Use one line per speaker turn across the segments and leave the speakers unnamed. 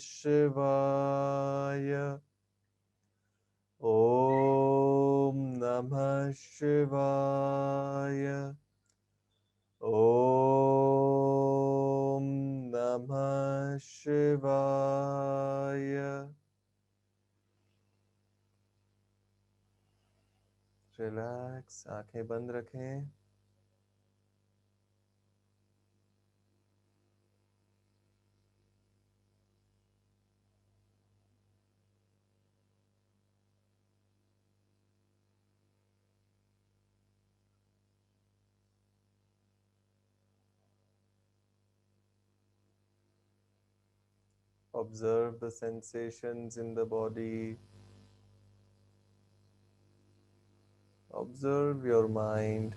शिवाय. Om Namah Shivaya. Om Namah Shivaya. Relax, आंखें बंद रखें. Observe the sensations in the body. Observe your mind.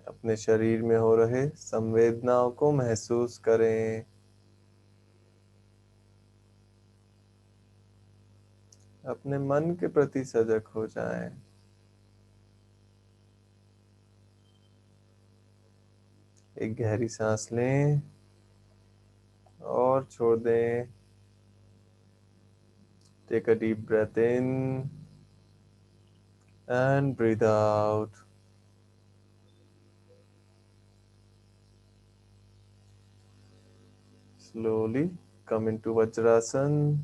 अपने शरीर में हो रहे संवेदनाओं को महसूस करें. अपने मन के प्रति सजग हो जाएं. एक गहरी सांस लें और छोड़ दें. Take a deep breath in and breathe out. Slowly come into Vajrasan.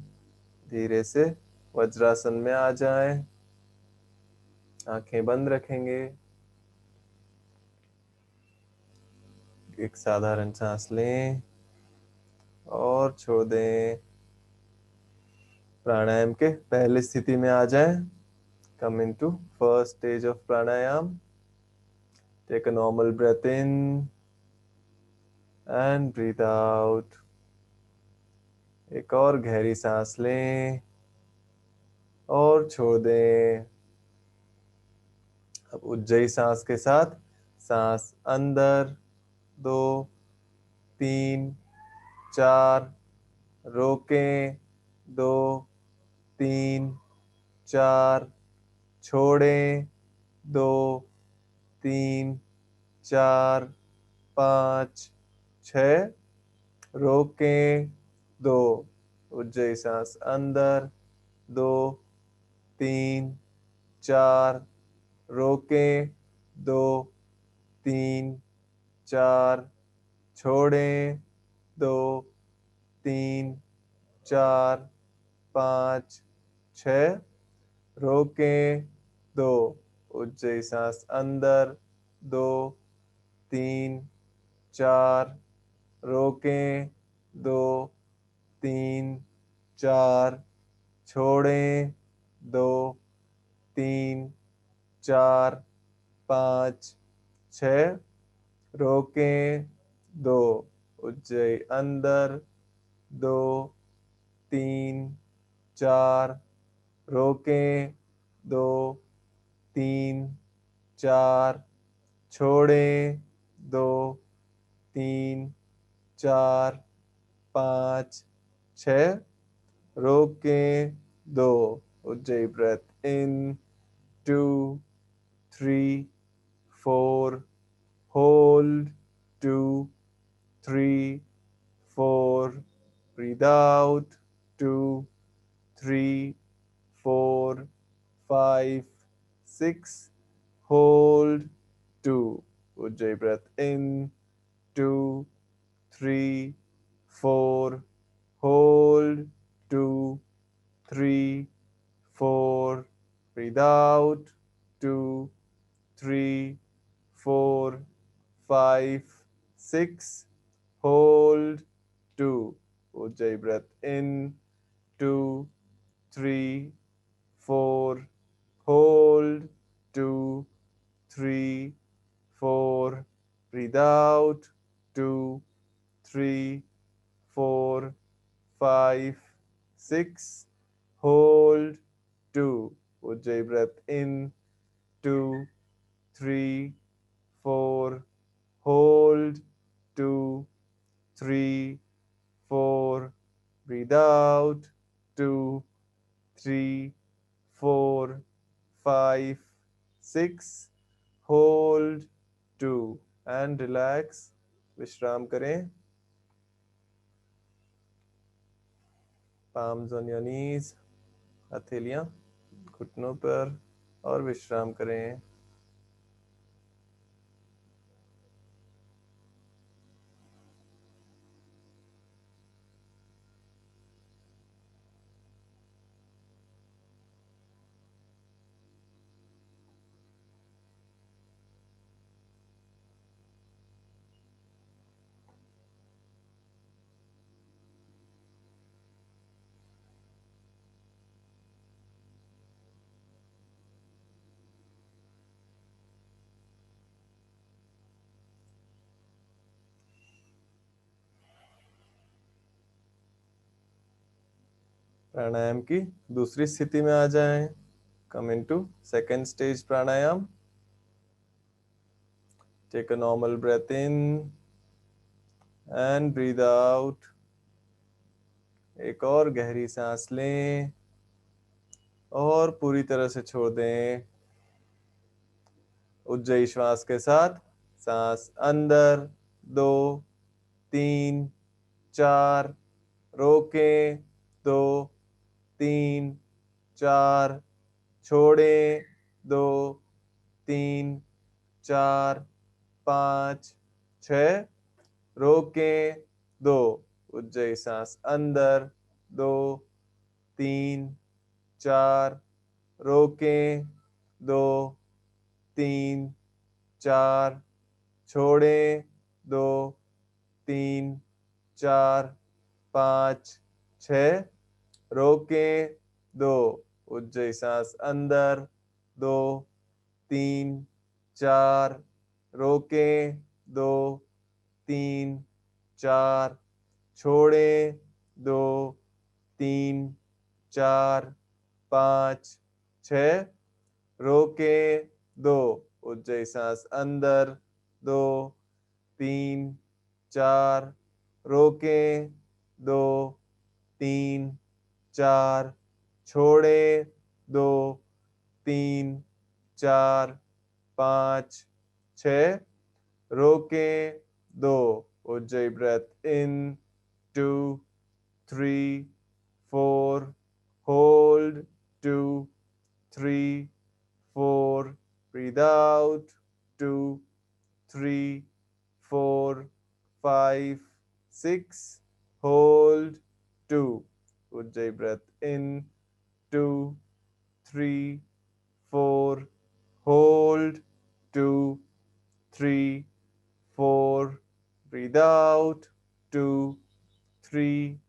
धीरे से वज्रासन में आ जाएं. आंखें बंद रखेंगे. एक साधारण सांस लें और छोड़ दें. प्राणायाम के पहली स्थिति में आ जाएं. Come into first stage of pranayam. Take a normal breath in and breathe out. एक और गहरी सांस लें और छोड़ दें. अब उज्जयी सांस के साथ सांस अंदर 2, 3, 4, रोकें 2, 3, 4, छोड़ें 2, 3, 4, 5, 6, रोकें 2. उज्जयी सांस अंदर 2, 3, 4, रोकें 2, 3, 4, छोड़ें 2, 3, 4, 5, 6, रोकें 2. उज्जयी सांस अंदर 2, 3, 4, रोकें 2, 3, 4, छोड़ें 2, 3, 4, 5, 6, रोकें 2. उज्जयी अंदर 2, 3, 4, रोकें 2, 3, 4, छोड़ें 2, 3, 4, 5, 6, रोकें 2. Ujjayi breath in 2, 3, 4, hold 2, 3, 4, breathe out 2, 3, 4, 5, 6, hold 2. Ujjayi breath in 2, 3, 4, hold 2, 3, 4, breathe out 2, 3, 4, 5, 6, hold 2. Ujjayi breath in 2, 3, 4, hold 2, 3, 4, breathe out 2, 3, 4, 5, 6, hold 2. Ujjayi breath in 2, 3, 4, hold 2, 3, 4, breathe out 2, 3, 4, 5, 6, hold 2 and relax. विश्राम करें। पाम्स ऑन योर नीज, हथेलियां घुटनों पर, और विश्राम करें। प्राणायाम की दूसरी स्थिति में आ जाएं। कम इनटू सेकेंड स्टेज प्राणायाम। Take a normal breath in and breathe out. एक और गहरी सांस लें और पूरी तरह से छोड़ दें। उज्जयी श्वास के साथ सांस अंदर 2, 3, 4, रोकें 2, 3, 4, छोड़ें 2, 3, 4, 5, 6, रोकें 2, उज्जयी सांस अंदर 2, 3, 4, रोकें 2, 3, 4, छोड़ें 2, 3, 4, 5, 6, रोकें 2, उज्जयी सांस अंदर 2, 3, 4, रोकें 2, 3, 4, छोड़ें 2, 3, 4, 5, 6, रोकें 2, उज्जयी सांस अंदर 2, 3, 4, रोकें 2, 3, 4, छोड़ें 2, 3, 4, 5, 6, रोकें 2, Ujjayi breath in 2, 3, 4, hold 2, 3, 4, breathe out 2, 3, 4, 5, 6, hold 2, Ujjayi breath in 2, 3, 4, hold 2, 3, 4, breathe out 2, 3,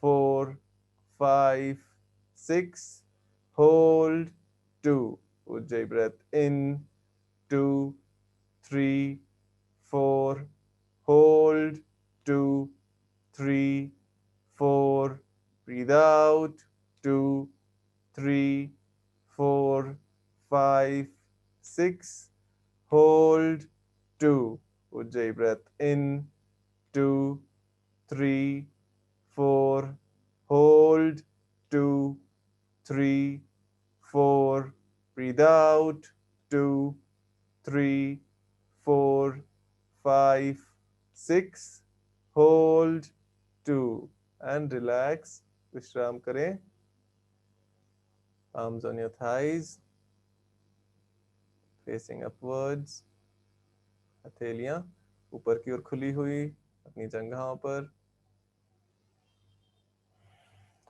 4, 5, 6, hold 2, Ujjayi breath in 2, 3, 4, hold 2, 3, 4, breathe out 2, 3, 4, 5, 6, hold 2, Ujjayi breath in 2, 3, 4, hold 2, 3, 4, breathe out 2, 3, 4, 5, 6, hold 2 and relax. विश्राम करें. Arms on your thighs, facing upwards. हथेलियां ऊपर की ओर खुली हुई अपनी जंघाओं पर,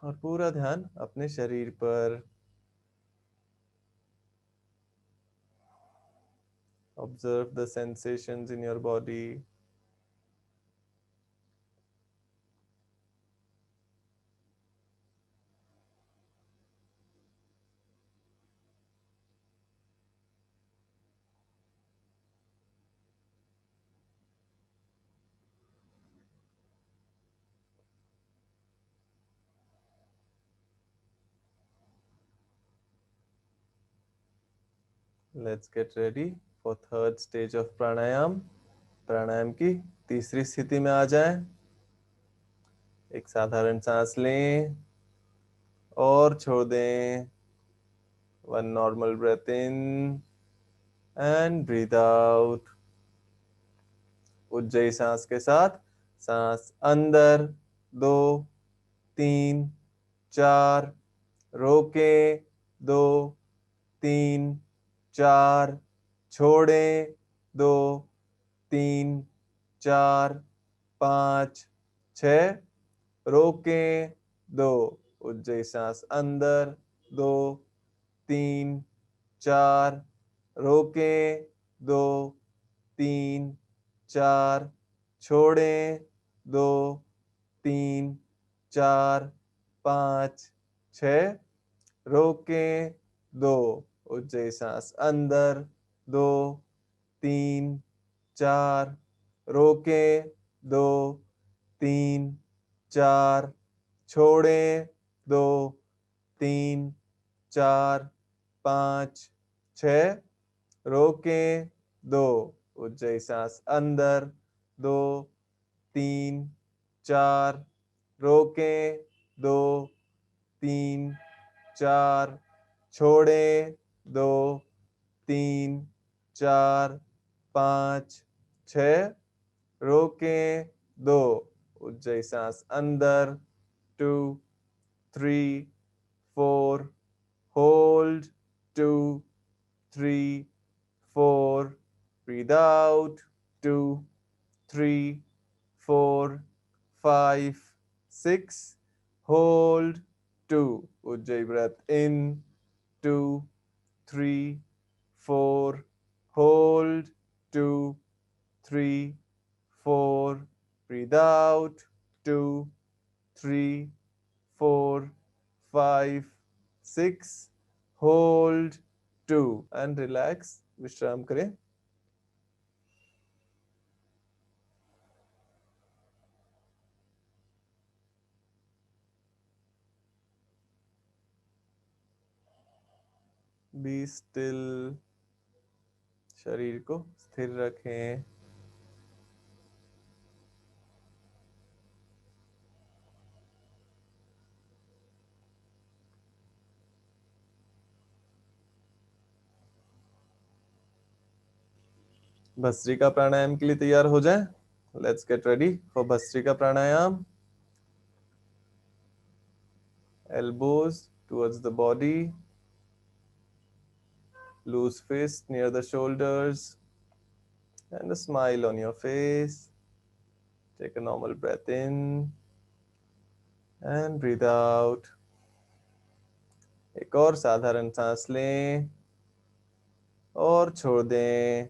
और पूरा ध्यान अपने शरीर पर. Observe the sensations in your body. Let's get ready for third stage of pranayam. प्राणायाम की तीसरी स्थिति में आ जाएं. एक साधारण सांस लें और छोड़ दें. One normal breath in and breathe out. Ujjayi सांस के साथ। सांस अंदर 2 3 4, रोके 2 3 4, छोड़े 2 3 4 5 6, रोके 2, उज्जयी सांस अंदर 2 3 4, रोके 2 3 4, छोड़े 2 3 4 5 6, रोके 2, उज्जयी सांस अंदर 2 3 4, रोके 2 3 4, छोड़े 2 3 4 5 6, रोके 2, उज्जयी सांस अंदर 2 3 4, रोके 2 3 4, छोड़े 2 3 4 5 6, रोके 2, उज्जयी सांस अंदर 2 3 4, hold 2 3 4, breathe out 2 3 4 5 6, hold 2, Ujjayi breath in 2 3 4, hold 2 3 4, breathe out 2 3 4 5 6, hold 2 and relax, विश्राम करें। बी स्टिल, शरीर को स्थिर रखें। भस्त्रिका प्राणायाम के लिए तैयार हो जाए। Let's get ready for bhastrika pranayama. Elbows towards the body, loose fist near the shoulders, and a smile on your face. Take a normal breath in and breathe out. एक और साधारण सांस लें और छोड़ दें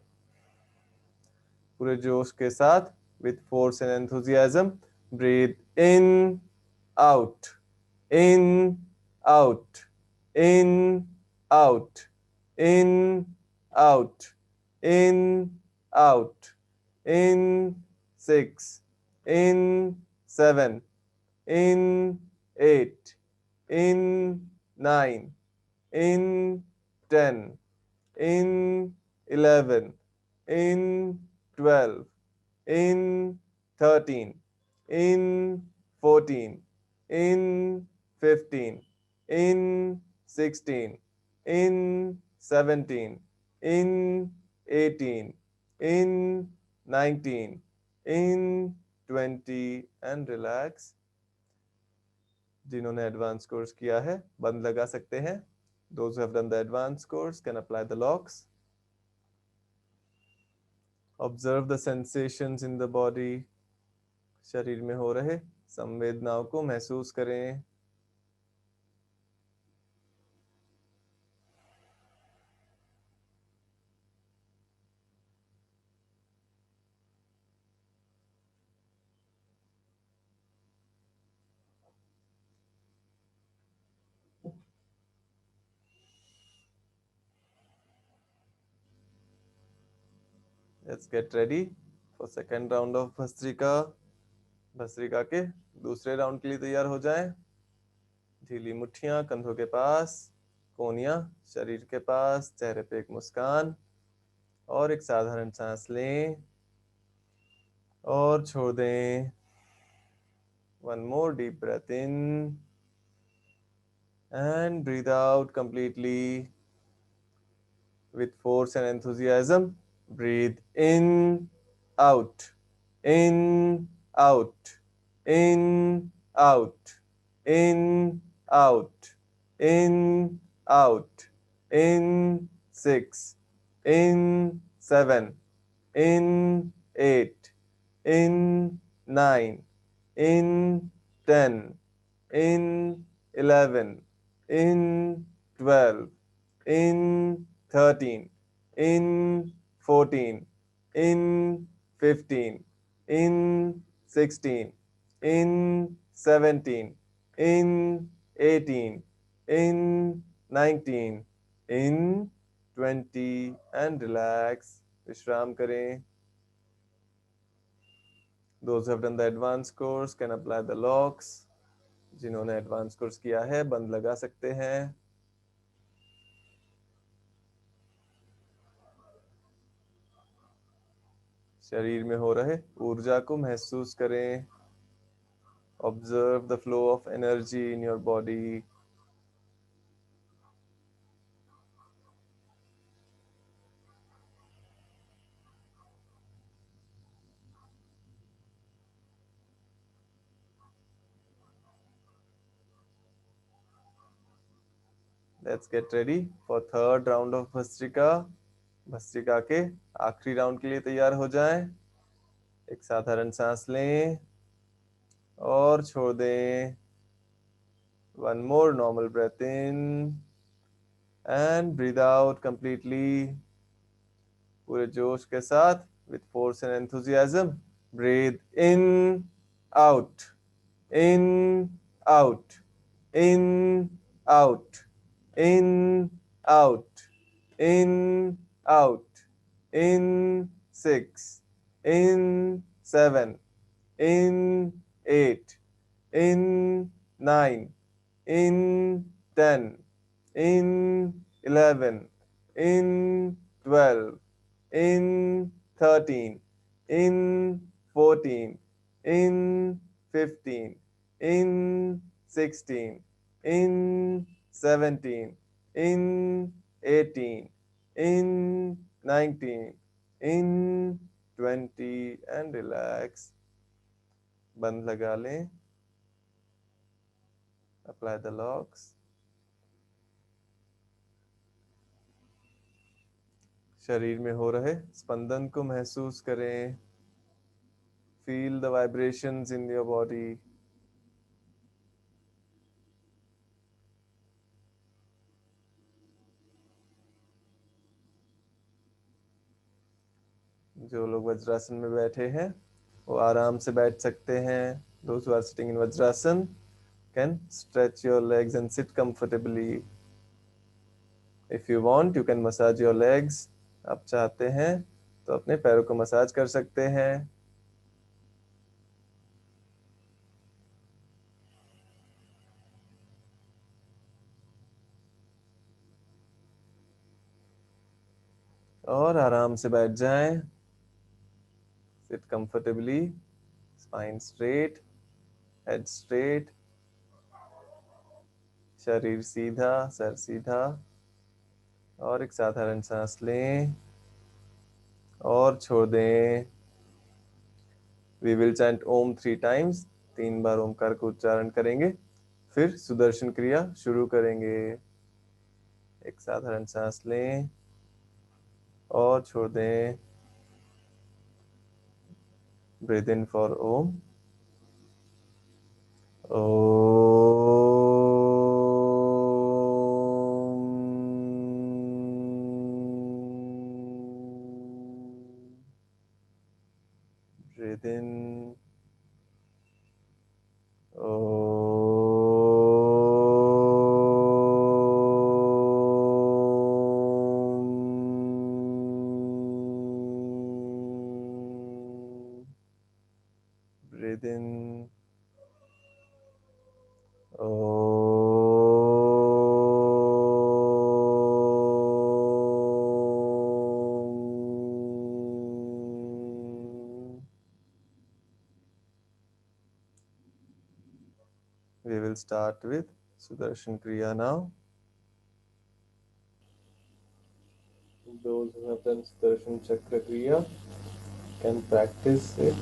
पूरे जोश के साथ। With force and enthusiasm, breathe in, out, in, out, in, out, in, out, in, out, in 6, in 7, in 8, in 9, in 10, in 11, in 12, in 13, in 14, in 15, in 16, in 17, in 18, in 19, in 20 and relax. जिन्होंने advance course किया है बंद लगा सकते हैं। Those who have done the advanced course can apply the locks. Observe the sensations in the body. शरीर में हो रहे संवेदनाओं को महसूस करें। Let's get ready for second round of bhastrika. Bhastrika के दूसरे राउंड के लिए तैयार हो जाएं। ढीली मुट्ठियां कंधों के पास, कोहनियां शरीर के पास, चेहरे पे एक मुस्कान और एक साधारण सांस लें और छोड़ दें। One more deep breath in and breathe out completely. With force and enthusiasm, breathe in, out, in, out, in, out, in, out, in, out, in, 6, in, 7, in, 8, in, 9, in, 10, in, 11, in, 12, in, 13, in, 14, in, 15, in, 16, in, 17, in, 18, in, 19, in, 20 and relax. विश्राम करें. Those who have done the advanced course can apply the locks. जिन्होंने advance course किया है बंद लगा सकते हैं. शरीर में हो रहे ऊर्जा को महसूस करें. Observe the flow of energy in your body. Let's get ready for third round of bhastrika. Bhastrika के आखिरी राउंड के लिए तैयार हो जाएं. एक साधारण सांस लें और छोड़ दें. One more normal breath in and breathe out completely. पूरे जोश के साथ with force and enthusiasm. Breathe in, out, in, out, in, out, in, out, in, out, in, 6, in, 7, in, 8, in, 9, in, 10, in, 11, in, 12, in, 13, in, 14, in, 15, in, 16, in, 17, in, 18, in, 19, in, 20 and relax. बंद लगा लें. Apply the locks. शरीर में हो रहे स्पंदन को महसूस करें. Feel the vibrations in your body. जो लोग वज्रासन में बैठे हैं वो आराम से बैठ सकते हैं. Those who are sitting in Vajrasan can stretch your legs and sit comfortably. If you want, you can massage your legs. आप चाहते हैं तो अपने पैरों को मसाज कर सकते हैं. और आराम से बैठ जाएं. Sit comfortably. Spine straight. Head straight. शरीर सीधा, सर सीधा. और एक साधारण सांस लें और छोड़ दें. We will chant Om 3 times. 3 बार ओमकार का उच्चारण करेंगे. फिर सुदर्शन क्रिया शुरू करेंगे. एक साधारण सांस लें और छोड़ दें. Breathe in for Om. Breathe in. Breathe in. We will start with Sudarshan Kriya now. Those who have done Sudarshan Chakra Kriya can practice it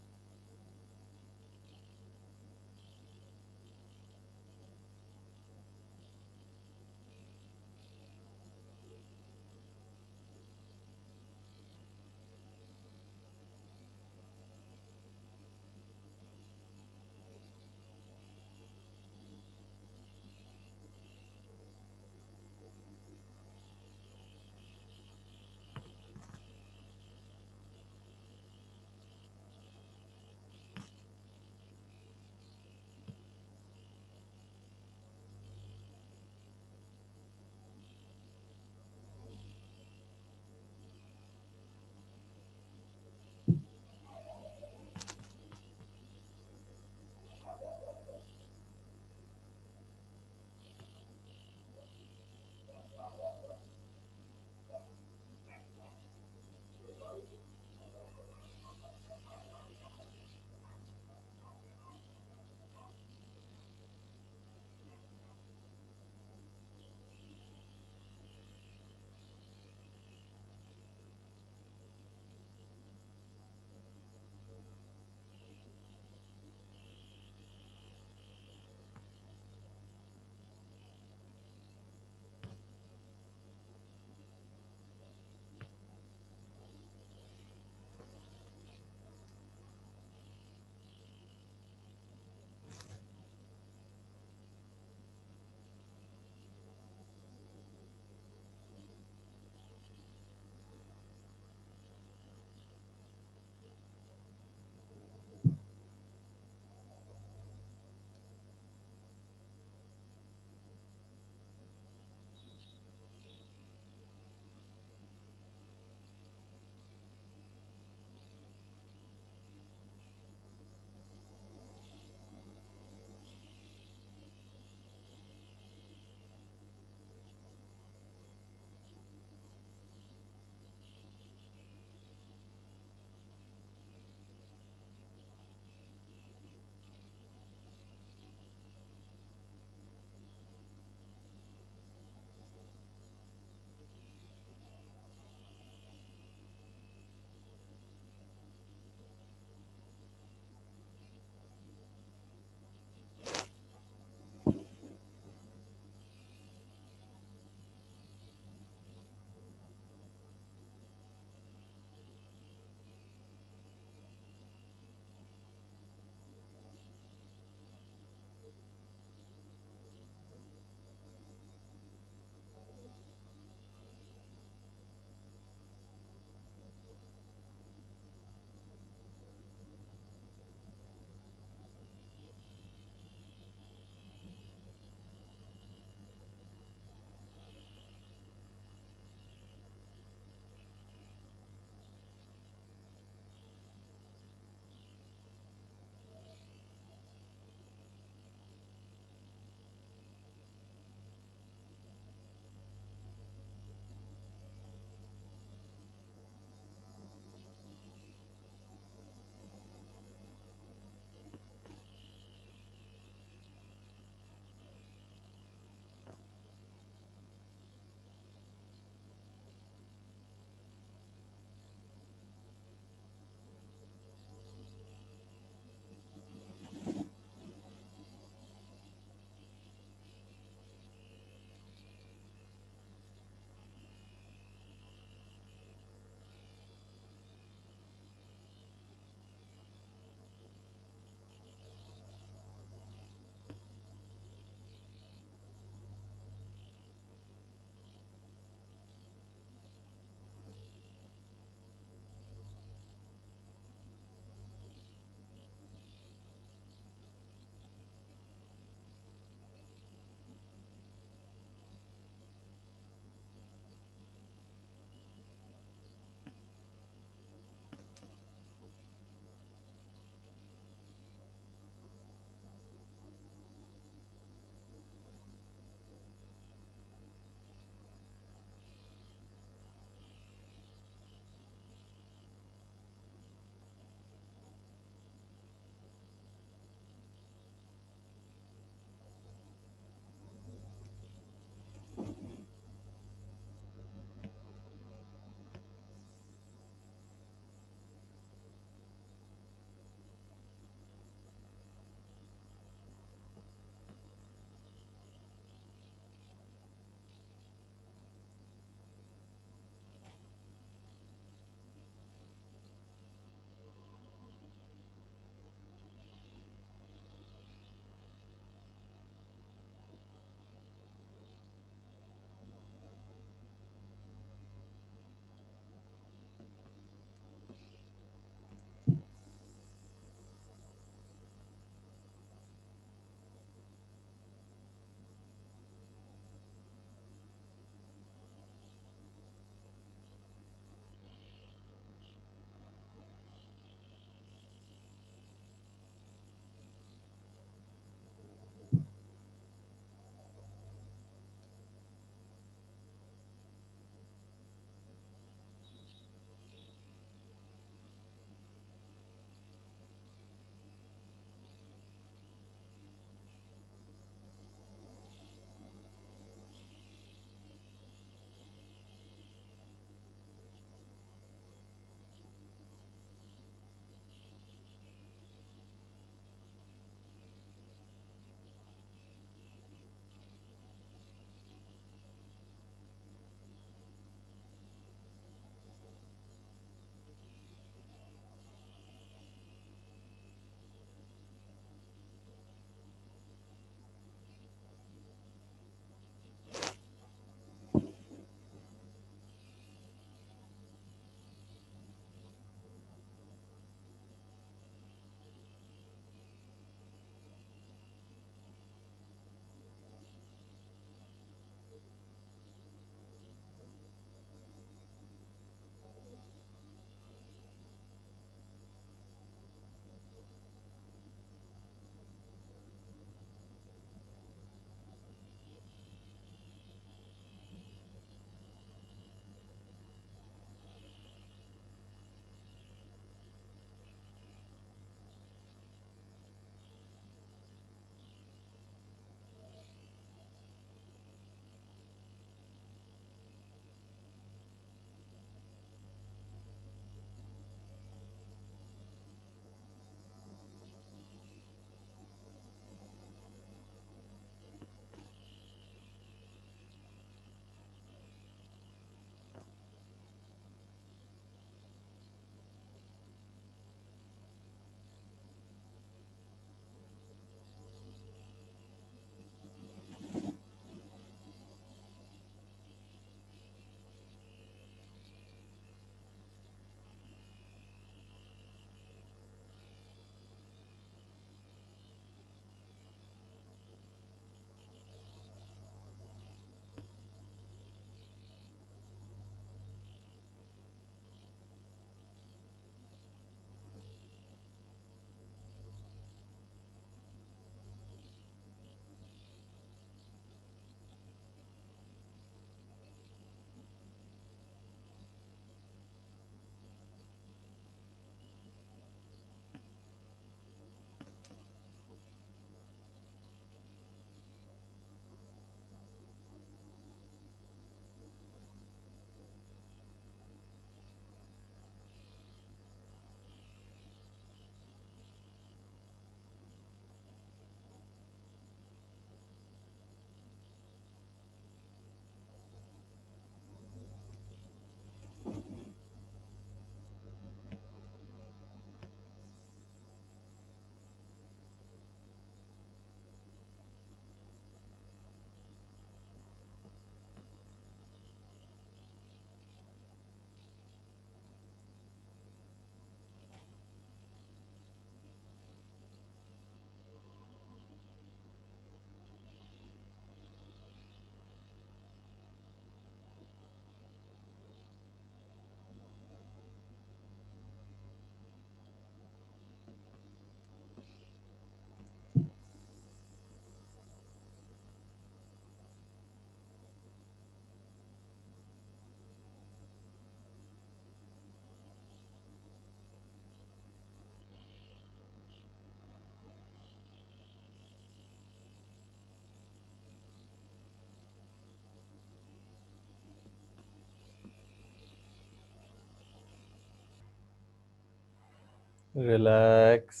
relax,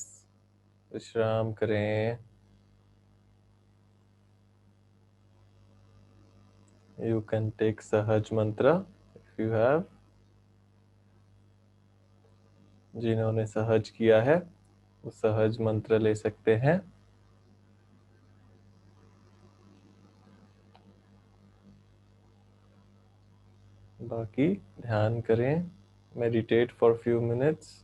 विश्राम करें. You can take सहज मंत्र if you have. जिन्होंने सहज किया है वो सहज मंत्र ले सकते हैं. बाकी ध्यान करें. Meditate for few minutes.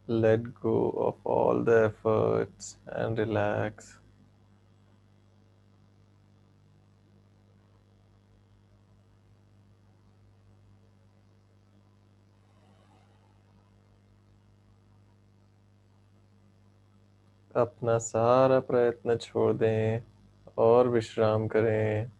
Let go of all the efforts and relax. अपना सारा प्रयत्न छोड़ दें और विश्राम करें.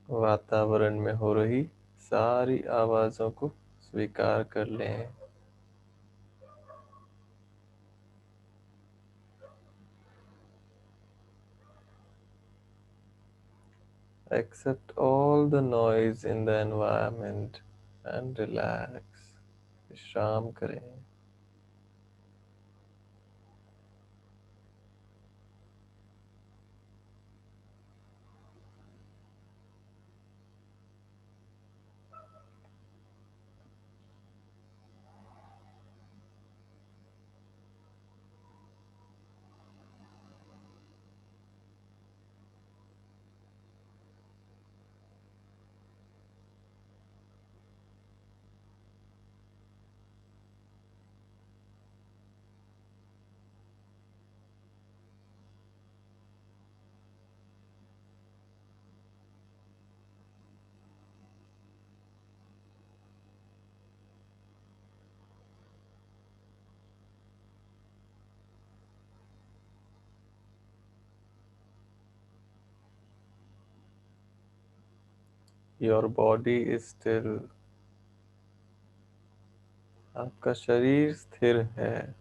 वातावरण में हो रही सारी आवाजों को स्वीकार कर लें. Accept all the noise in the environment and relax. विश्राम करें. Your body is still. आपका शरीर स्थिर है.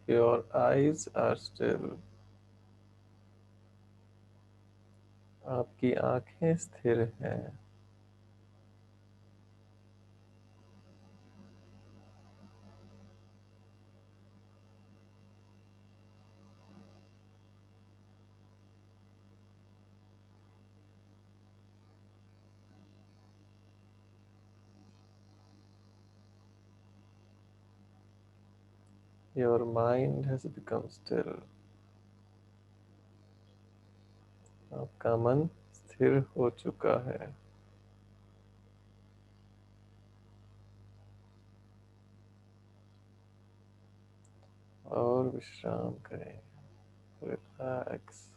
Your eyes are still. आपकी आंखें स्थिर हैं. Your mind has become still. आपका मन स्थिर हो चुका है. और विश्राम करें. रिलैक्स.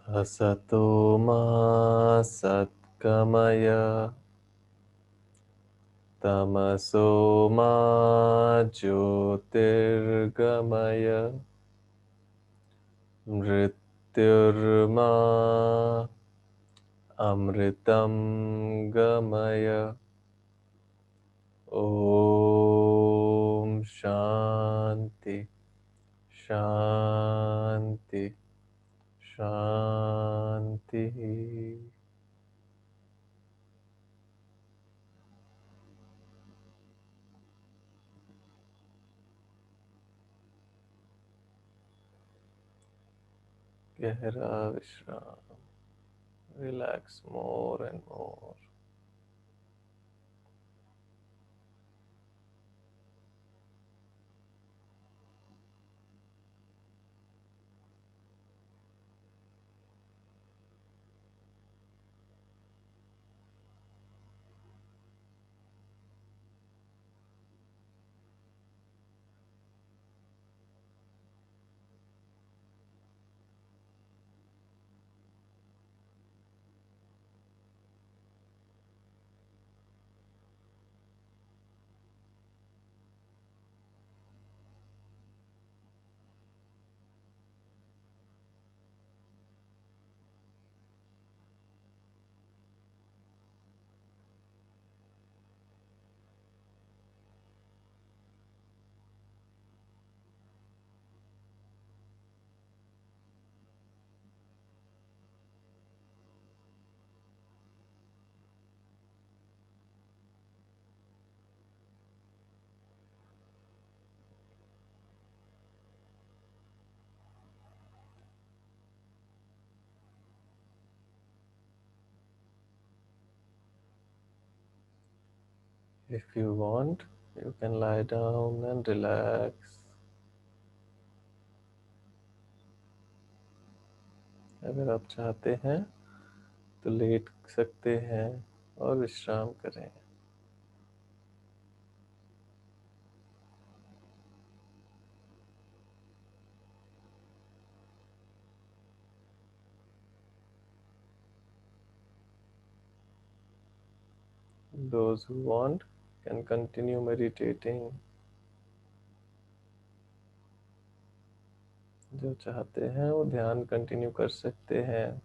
असतो मा सत्कमय तमसो मा ज्योतिर्गमय मृत्युर्मा अमृतं गमय। ओम शांति शांति शांति। गहरा विश्राम। Relax more and more. If you want, you can lie down and relax. अगर आप चाहते हैं तो लेट सकते हैं और विश्राम करें। Those who want can continue meditating. जो चाहते हैं वो ध्यान कंटिन्यू कर सकते हैं।